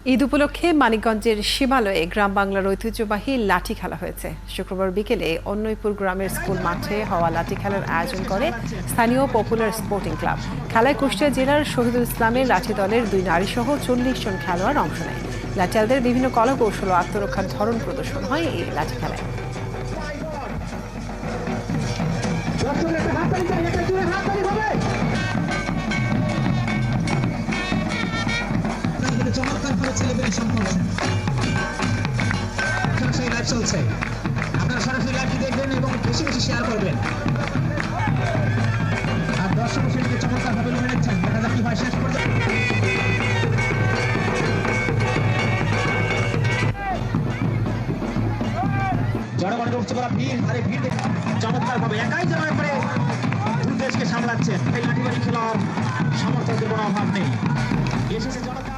ঈদ উপলক্ষে মানিকগঞ্জের শিবালয়ে গ্রাম বাংলার ঐতিহ্যবাহী লাঠি খেলা হয়েছে। শুক্রবার বিকেলে অন্নইপুর গ্রামের স্কুল মাঠে হওয়া লাঠি খেলার আয়োজন করে স্থানীয় পপুলার স্পোর্টিং ক্লাব। খেলায় কুষ্টিয়া জেলার শহীদুল ইসলামের লাঠি দলের 2 নারীসহ 40 জন খেলোয়াড় অংশ নেয়। লাঠিয়ালদের বিভিন্ন কলাকৌশল ও আত্মরক্ষার ধরন প্রদর্শন হয় এই লাঠি খেলায়। চমৎকার করে সেলিব্রেশন করছেন। সরাসরি লাইভ চলছে, আপনারা সরাসরি লাইভটি দেখবেন এবং বেশি বেশি শেয়ার করবেন। আর দর্শক সেটিকে চমৎকার ভাবে লুমে নিচ্ছেন। দেখা যাক কি হয় শেষ পর্যন্ত। জনগণের উঠছে বলা ভিড়, আরে ভিড় চমৎকার ভাবে একাই জনগণ করে দুই দেশকে সামলাচ্ছেন। এই লাঠিবাড়ি খেলার সমর্থকদের কোনো অভাব নেই। এসেছে জনতা।